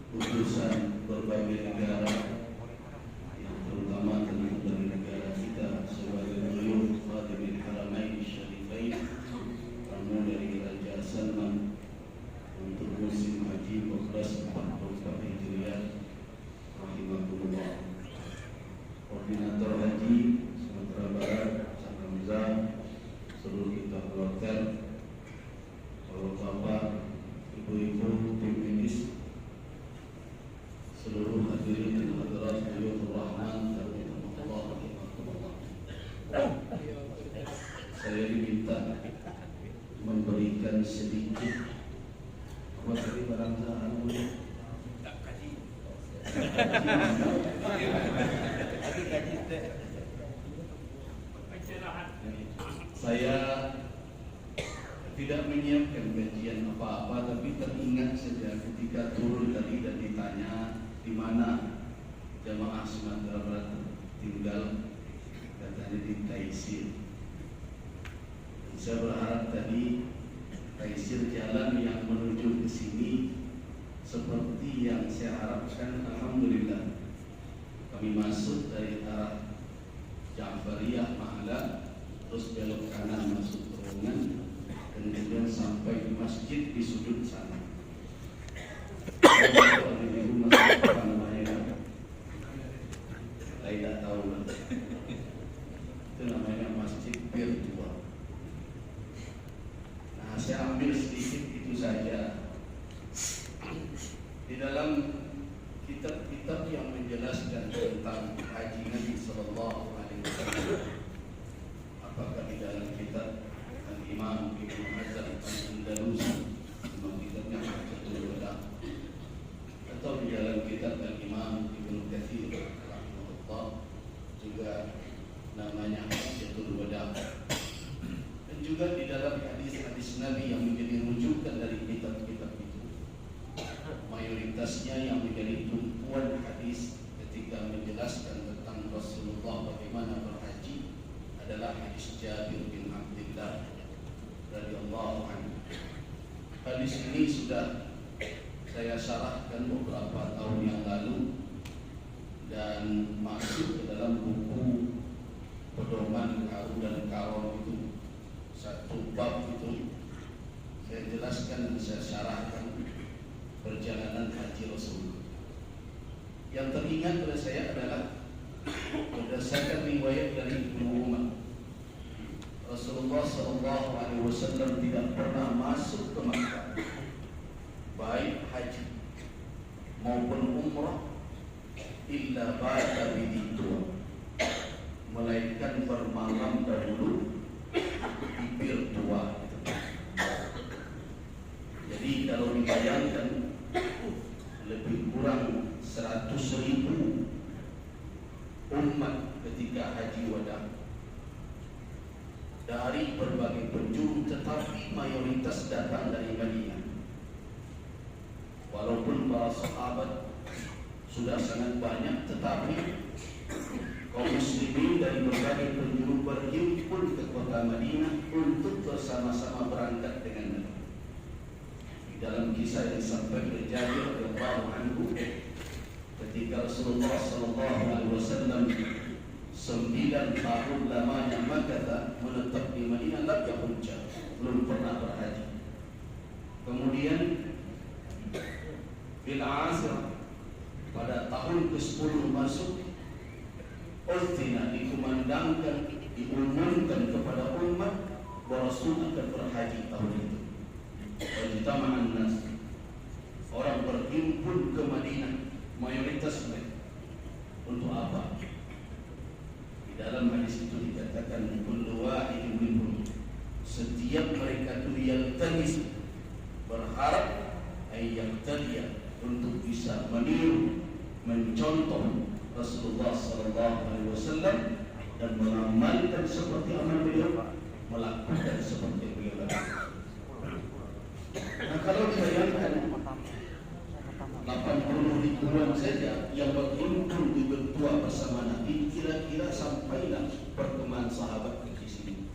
utusan berbagai negara, yang terutama tentu dari negara kita sebagai beliau Khadimul Haramain Syarifain, tamu dari Raja Salman untuk musim haji 1444 Hijriah rahimahullah. Koordinator haji Sumatera Barat Ustaz Hamzah, seluruh kita keluarga, bapak-bapak, ibu-ibu, tim medis, seluruh hadirin dan hadirat Beliau Rahman Allah rahimahullah. Saya diminta memberikan sedikit apa tadi barang saya tidak menyiapkan kajian apa-apa, tapi teringat saja ketika turun tadi dan ditanya di mana jamaah Sumatera Barat tinggal, katanya di Taisir. Saya berharap tadi Taisir jalan yang menuju ke sini seperti yang saya harapkan. Alhamdulillah, kami masuk dari arah Ja'fariyah Mahala, terus belok kanan masuk terowongan, kemudian sampai di masjid di sudut sana. Kalau ibu masuk apa namanya? Saya tidak tahu. Itu namanya Masjid Virtual. Nah, saya ambil sedikit itu saja. Di dalam kitab-kitab yang menjelaskan tentang haji Nabi Sallallahu Alaihi Wasallam, apakah di dalam kitab Al-Imam Ibnu Hajar Al-Andalusi, kitabnya Hajjatul Wada, atau di dalam kitab Al-Imam Ibnu Katsir rahimahullah, juga namanya Hajjatul Wada, dan juga di dalam hadis-hadis Nabi yang menjadi rujukan dari kitab-kitab itu. Mayoritasnya yang menjadi tumpuan hadis ketika menjelaskan tentang Rasulullah bagaimana berhaji adalah hadis Jabir bin Abdullah radhiyallahu anhu. Hadis ini sudah saya syarahkan beberapa tahun yang lalu dan masuk ke dalam buku pedoman karu dan karom itu. Satu bab itu saya jelaskan dan saya syarahkan perjalanan haji Rasul. Yang teringat pada saya adalah berdasarkan riwayat dari Ibnu Umar, Rasulullah SAW tidak pernah masuk ke Makkah, baik haji maupun umrah, illa ba'da biditua, melainkan bermalam dahulu di Bir Tua. Jadi kalau dibayangkan lebih kurang 100.000 umat ketika haji wada dari berbagai penjuru, tetapi mayoritas datang dari Madinah. Walaupun para sahabat sudah sangat banyak, tetapi kaum muslimin dari berbagai penjuru berhimpun ke kota Madinah untuk bersama-sama berangkat dengan Nabi. Di dalam kisah yang disampaikan oleh Jabir radhiyallahu anhu, ketika Rasulullah SAW 9 tahun lamanya Makkah menetap di Madinah, lam yahujja, belum pernah berhaji. Kemudian bil asr, pada tahun ke-10 masuk, ultina, dikumandangkan, diumumkan kepada umat bahwa Rasul akan berhaji tahun itu. Wajtama'an nas, orang berhimpun ke Madinah, mayoritas mereka. Untuk apa? Di dalam hadis itu dikatakan kullu wahidin minhum, setiap mereka itu yaltamis, berharap ayyaqtadiya, untuk bisa meniru, mencontoh Rasulullah SAW dan mengamalkan seperti amal beliau, melakukan seperti beliau lakukan. Nah, kalau dibayangkan 80 ribuan saja yang berhimpun di bertua bersama Nabi, kira-kira sampailah pertemuan sahabat di sini.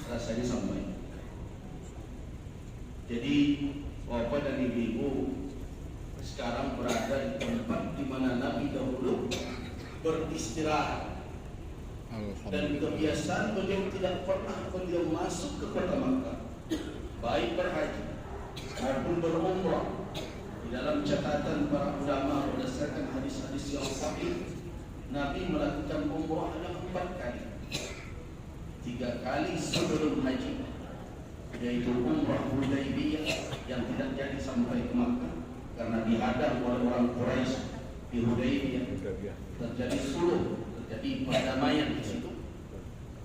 Rasanya sampai. Jadi Bapak dan Ibu, sekarang berada di tempat di mana Nabi dahulu beristirahat. Dan kebiasaan beliau tidak pernah beliau masuk ke kota Makkah, baik berhaji maupun berumrah. Di dalam catatan para ulama berdasarkan hadis-hadis yang sahih, Nabi melakukan umrah hanya 4 kali. 3 kali sebelum haji, yaitu umrah Hudaybiyah yang tidak jadi sampai ke Makkah karena dihadang oleh orang Quraisy di Hudaybiyah. Terjadi sulh, terjadi perdamaian di situ.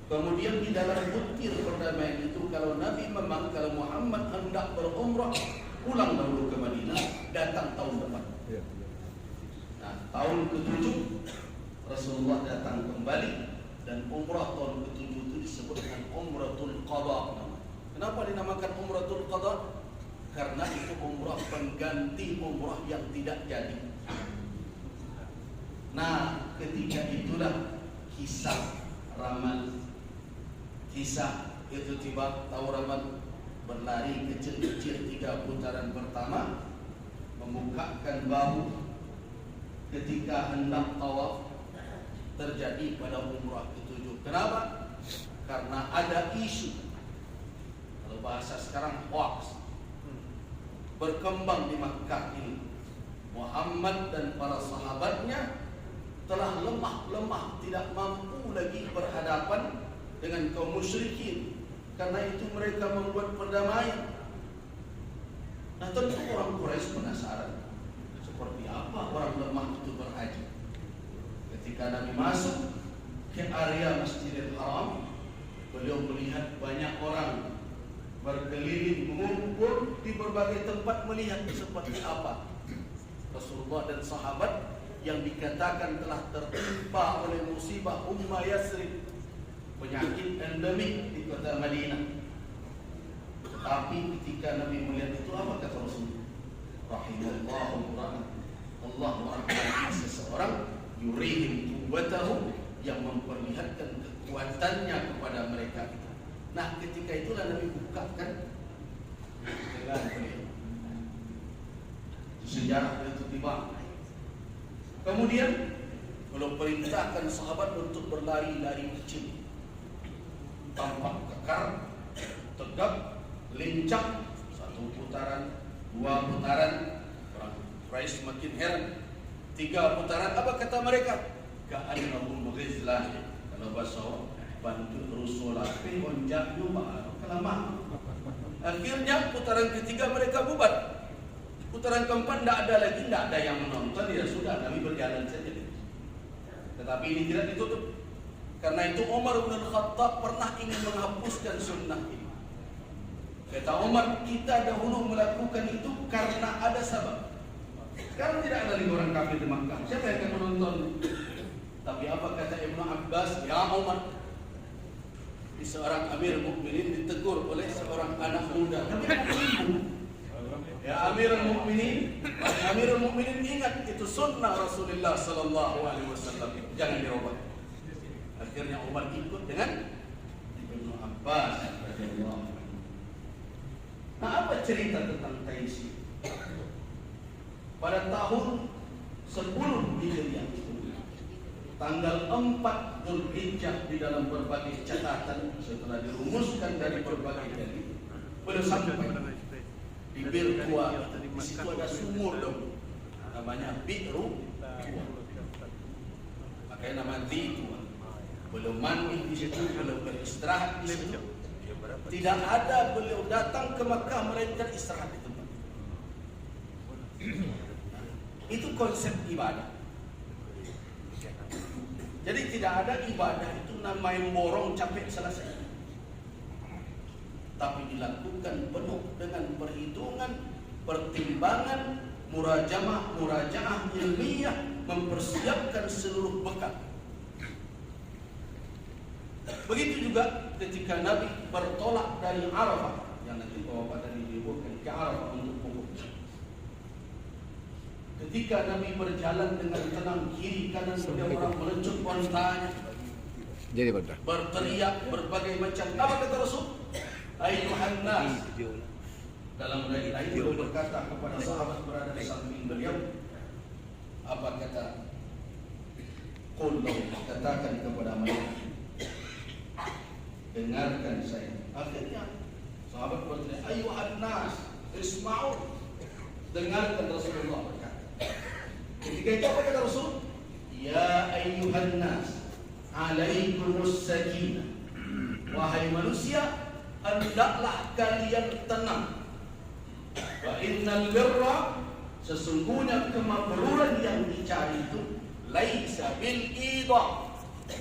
Kemudian di dalam butir perdamaian itu, kalau Nabi memang, kalau Muhammad hendak berumrah, pulang dahulu ke Madinah, datang tahun depan. Nah, tahun ke-7 Rasulullah datang kembali, dan umrah tahun ke-7 itu disebut dengan Umratul Qadha. Kenapa dinamakan Umratul Qadha? Karena itu umrah pengganti umrah yang tidak jadi. Nah, ketika itulah kisah Ramal, kisah itu tiba tahu Ramal berlari kecil-kecil 3 putaran pertama, membukakan bahu ketika hendak tawaf, terjadi pada umrah ke-7. Kenapa? Karena ada isu, kalau bahasa sekarang hoax, berkembang di Makkah ini. Muhammad dan para sahabatnya telah lemah, tidak mampu lagi berhadapan dengan kaum musyrikin. Karena itu mereka membuat perdamaian. Nah, tentu orang Quraisy penasaran, seperti apa orang lemah itu berhaji. Ketika Nabi masuk ke area Masjidil Haram, beliau melihat banyak orang berkeliling, mengumpul di berbagai tempat, melihat seperti apa Rasulullah dan sahabat yang dikatakan telah tertimpa oleh musibah Umma Yasrib, penyakit endemik di kota Madinah. Tetapi ketika Nabi melihat itu, apa kata Rasulullah? Rahimallahu ra'an, Allah merahmati seseorang, yurihim quwwatahu, yang memperlihatkan kekuatannya kepada mereka itu. Nah, ketika itulah Nabi bukakan dengan beliau. Sejarah itu tiba. Kemudian beliau perintahkan sahabat untuk berlari-lari kecil, tampak kekar, tegap, lincah. 1 putaran, 2 putaran, orang Quraisy semakin heran. 3 putaran, apa kata mereka? Ka'annahum ghizlah. Kalau bahasa bantu Rasulullah onjak nyuma kelama. Akhirnya putaran ketiga mereka bubar. Putaran keempat tidak ada lagi, tidak ada yang menonton, ya sudah, Nabi berjalan saja. Tetapi ini tidak ditutup. Karena itu Umar bin Khattab pernah ingin menghapuskan sunnah ini. Kata Umar, kita dahulu melakukan itu karena ada sebab. Sekarang tidak ada lagi orang kafir di Makkah, siapa yang akan menonton? Tapi apa kata Ibnu Abbas? Ya Umar, seorang Amir Mukminin ditegur oleh seorang anak muda. Ya Amirul Mukminin, Amirul Mukminin, ingat itu sunnah Rasulullah sallallahu alaihi wasallam, jangan dirubah. Akhirnya Umar ikut dengan Ibnu Abbas radhiyallahu anhu. Nah, apa cerita tentang Taisi? Pada tahun 10 Hijriah, tanggal 4 Dzulhijjah, di dalam berbagai catatan setelah dirumuskan dari berbagai dalil, beliau sampai di Bir Tua. Di situ ada sumur dong, namanya Biru Tua, makanya nama Di Tua. Beliau mandi di situ, beliau beristirahat di situ. Tidak ada beliau datang ke Makkah melainkan istirahat di tempat. Itu konsep ibadah. Jadi tidak ada ibadah itu namanya borong capek selesai, tapi dilakukan penuh dengan perhitungan, pertimbangan, murajaah ilmiah, mempersiapkan seluruh bekal. Begitu juga ketika Nabi bertolak dari Arafah, yang nanti Bapak tadi disebutkan ke Arafah untuk wukuf. Ketika Nabi berjalan dengan tenang, kiri kanan beliau orang melencut ontanya, berteriak berbagai macam. Apa kata Rasul? Ayuhan nas, Dalam hadis lain beliau berkata kepada sahabat berada di samping beliau, apa kata? Qul katakan kepada mereka, dengarkan saya. Akhirnya sahabat bertanya, ayuhan nas isma'u, dengarkan Rasulullah berkata. Ketika itu apa kata Rasul? Ya ayuhan nas alaikumus sakinah, wahai manusia, hendaklah kalian tenang. Wa innal birra, sesungguhnya kemakmuran yang dicari itu laisa bil idha,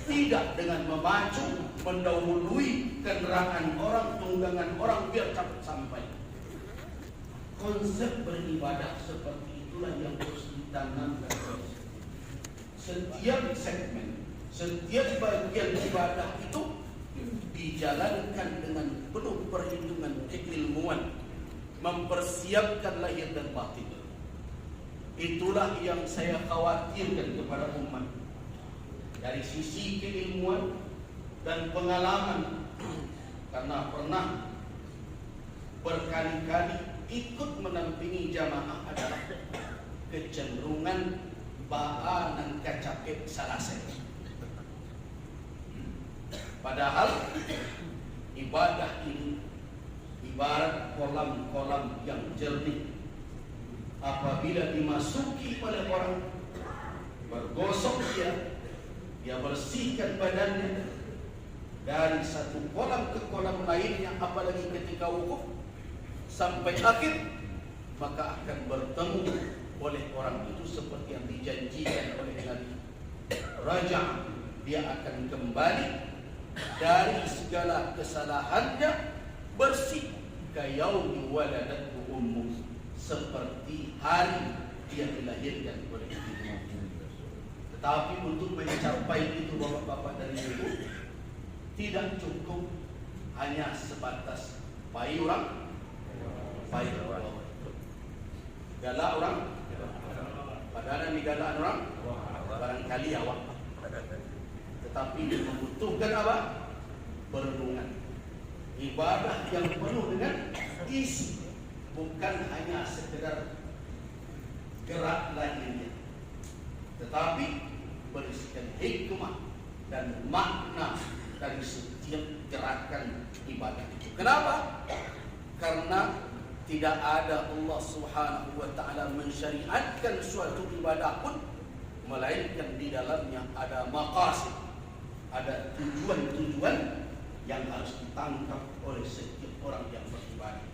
tidak dengan memacu mendahului kendaraan orang, tunggangan orang biar cepat sampai. Konsep beribadah seperti itulah yang harus ditanamkan. Setiap segmen, setiap bagian ibadah itu dijalankan dengan penuh perhitungan keilmuan, mempersiapkan lahir dan batin. Itulah yang saya khawatirkan kepada umat. Dari sisi keilmuan dan pengalaman, karena pernah berkali-kali ikut menampingi jamaah adalah kecenderungan baa nan kacapek salasai. Padahal ibadah ini ibarat kolam-kolam yang jernih. Apabila dimasuki oleh orang, bergosok dia bersihkan badannya dari satu kolam ke kolam lainnya, apalagi ketika wukuf sampai akhir, maka akan bertemu oleh orang itu seperti yang dijanjikan oleh Nabi. Raja, dia akan kembali dari segala kesalahannya bersih, kayaumi waladathu ummuh, seperti hari dia dilahirkan oleh ibunya. Tetapi untuk mencapai itu bapak-bapak dan ibu, tidak cukup hanya sebatas bayi orang, bayi orang, galak orang, padahal digalak orang, barangkali awak. Tetapi membutuhkan apa? Perenungan, ibadah yang penuh dengan isi, bukan hanya sekedar gerak lahirnya, tetapi berisikan hikmah dan makna dari setiap gerakan ibadah itu. Kenapa? Karena tidak ada Allah Subhanahu wa taala mensyariatkan suatu ibadah pun melainkan di dalamnya ada maqasid, ada tujuan-tujuan yang harus ditangkap oleh setiap orang yang beribadah.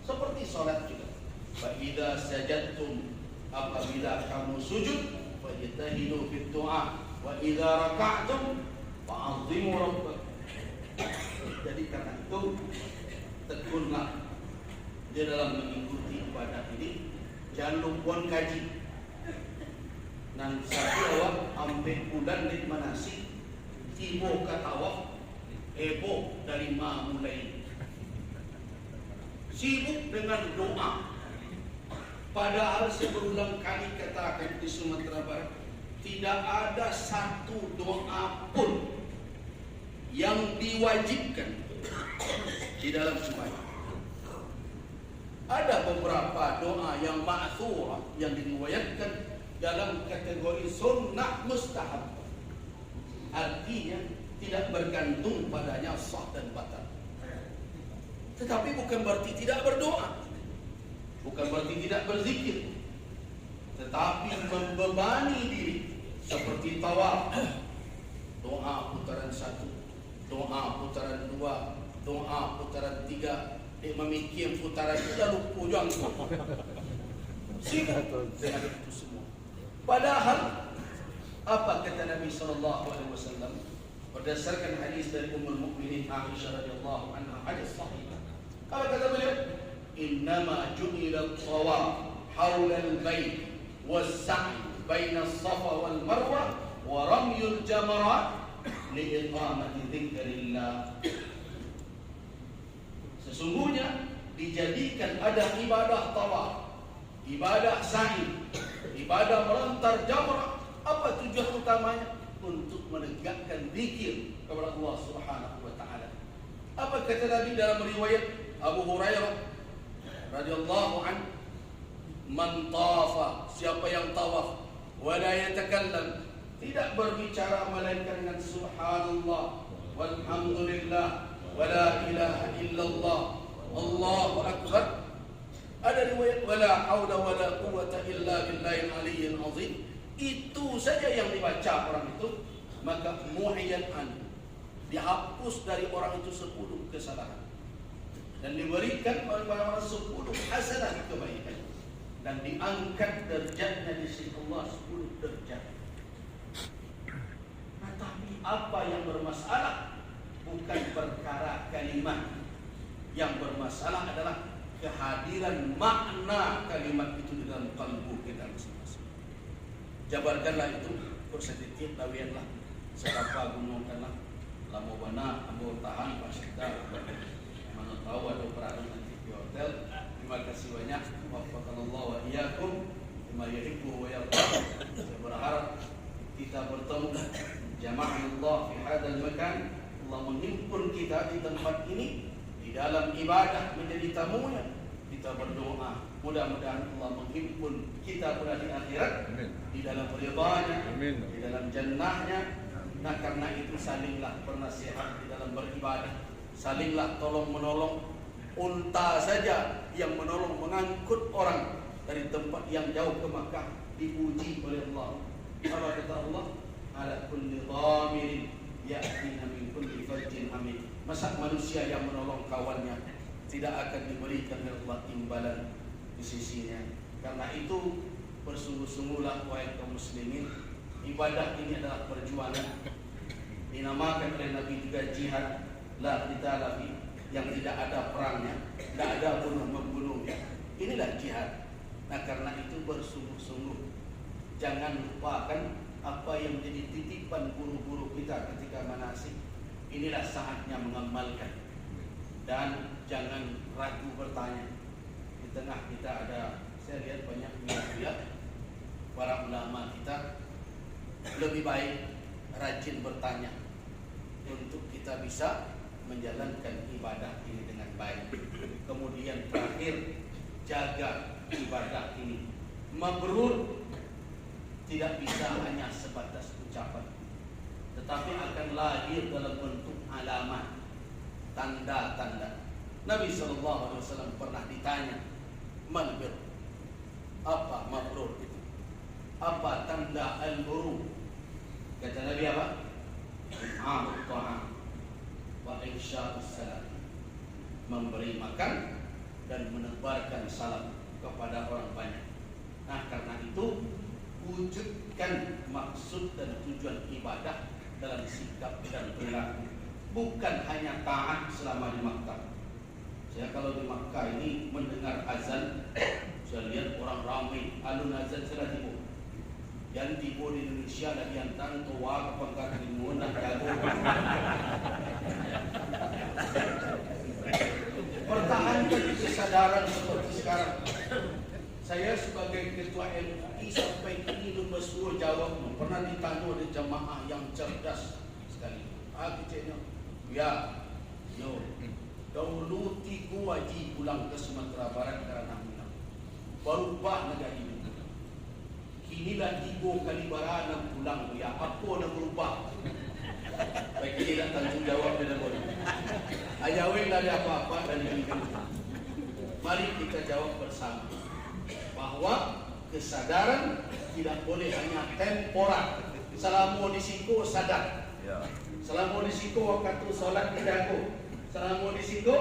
Seperti salat juga. Fa idza sajadtum, apabila kamu sujud, fajtahidu fit du'a, wa idza raka'tum fa'azzimu rabbakum. Jadi karena itu tekunlah di dalam mengikuti ibadah ini, jangan lupa kaji. Nan satu awak ambil bulan di manasik, tibo katawaf, heboh dari ma mulai. Sibuk dengan doa. Padahal seberulang kali katakan di Sumatera Barat, tidak ada satu doa pun yang diwajibkan di dalam sembahyang. Ada beberapa doa yang ma'thurah, yang diriwayatkan dalam kategori sunnah mustahab. Artinya tidak bergantung padanya sah dan batal. Tetapi bukan berarti tidak berdoa, bukan berarti tidak berzikir, tetapi membebani diri seperti tawaf, doa putaran 1, doa putaran 2, doa putaran 3, memikir putaran itu lalu pujang sibuk dengan itu semua. Padahal apa kata Nabi SAW berdasarkan hadis dari Ummul Mukminin Aisyah radhiyallahu anha, hadis sahih. Apa kata beliau? Innama ju'ila at-tawaf hawla al-bait was-sa'i baina as-safa wal marwa wa ramyul jamarat li iqamati dzikrillah. Sesungguhnya dijadikan ada ibadah tawaf, ibadah sa'i, ibadah melontar jamrah. Apa tujuan utamanya? Untuk menegakkan zikir kepada Allah Subhanahu wa taala. Apa kata Nabi dalam riwayat Abu Hurairah radhiyallahu an, man tawafa, siapa yang tawaf, wala yatakallam, tidak berbicara melainkan dengan subhanallah walhamdulillah wala ilaha illallah Allahu akbar. Ada riwayat wala haula wala quwwata illa billahil aliyyil azim. Itu saja yang dibaca orang itu, maka mu'ayyan an, dihapus dari orang itu 10 kesalahan dan diberikan oleh orang 10 hasanah kebaikan dan diangkat derajatnya di sisi Allah 10 derajat. Nah, tapi apa yang bermasalah bukan perkara kalimat, yang bermasalah adalah kehadiran makna kalimat itu di dalam kalbu kita masing-masing. Jabarkanlah itu, kursedikit lawianlah, serapa gunungkanlah, lama wana, ambo tahan, pasita, mana tahu ada peranan nanti di hotel. Terima kasih banyak. Wafakallahu wa iyyakum bima yuhibbu wa yarda. Saya berharap kita bertemu jama'atullah fi hadzal makan. Allah menghimpun kita di tempat ini, di dalam ibadah menjadi tamunya. Kita berdoa, mudah-mudahan Allah menghimpun kita pada di akhirat, di dalam ridha-Nya, di dalam jannah-Nya. Nah, karena itu salinglah bernasihat di dalam beribadah, salinglah tolong menolong. Unta saja yang menolong mengangkut orang dari tempat yang jauh ke Makkah dipuji oleh Allah. Apa kata Allah? Ala kulli dhamirin ya'tina min kulli fajjin hamid. Masa manusia yang menolong kawannya tidak akan diberikan oleh Allah imbalan di sisinya. Karena itu bersungguh-sungguhlah wahai kaum muslimin, ibadah ini adalah perjuangan. Dinamakan oleh Nabi juga jihad, la qitala fi, yang tidak ada perangnya, tidak ada bunuh-membunuhnya. Inilah jihad. Nah, karena itu bersungguh-sungguh, jangan lupakan apa yang menjadi titipan guru-guru kita ketika manasik. Inilah saatnya mengamalkan. Dan jangan ragu bertanya. Di tengah kita ada, saya lihat banyak media, para ulama kita, lebih baik rajin bertanya untuk kita bisa menjalankan ibadah ini dengan baik. Kemudian terakhir, jaga ibadah ini. Mabrur tidak bisa hanya sebatas ucapan, tetapi akan lahir dalam bentuk alamat, tanda-tanda. Nabi SAW pernah ditanya, "Man bir?" Apa mabrur itu? Apa tanda al-burur? Kata Nabi apa? I'amut ta'am wa ifsya'us salam, memberi makan dan menebarkan salam kepada orang banyak. Nah, karena itu wujudkan maksud dan tujuan ibadah dalam sikap dan perilaku, bukan hanya taat selama di Makkah. Saya kalau di Makkah ini mendengar azan, saya lihat orang ramai, alun azan sudah tiba. Yang tiba di Indonesia dan yang tantua kepangkat limun dan jago. Pertahankan kesadaran seperti sekarang. Saya sebagai ketua MUI sampai kini belum bersuruh jawab. Pernah ditanya oleh jamaah yang cerdas sekali. Kecilnya, ya, yo, dahulu tiku wajib pulang ke Sumatera Barat karena hilang. Berubah negara ini. Inilah 3 kali barang pulang, ya apa nak berubah? Baik, ini tak tanggung jawab dengan boleh. Ayawin ada apa-apa dan ini. Mari kita jawab bersama bahwa kesadaran tidak boleh hanya temporer. Selama di situ sadar, selama di situ waktu solat dijago, selama di situ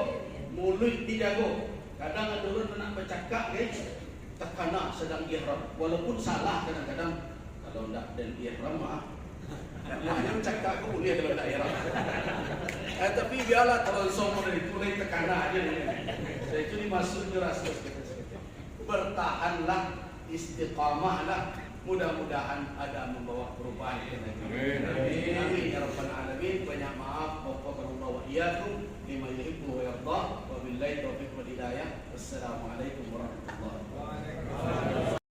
mulut dijago. Kadang ada orang nak bercakap, guys. Tekana sedang ihram, walaupun salah kadang-kadang kalau tidak dan ihram yang cakap aku boleh kalau tidak ihram. Tapi biarlah kalau sombong itu mulai tekana aja. Saya itu dimasuk ke rasul. Bertahanlah, istiqamahlah. Mudah-mudahan ada membawa perubahan. Amin. Amin ya rabbal alamin. Banyak maaf. Wafakallahu wa iyyakum lima yuhibbu wa yarda. Wabillahi taufiq wal hidayah. Wassalamualaikum warahmatullahi wabarakatuh.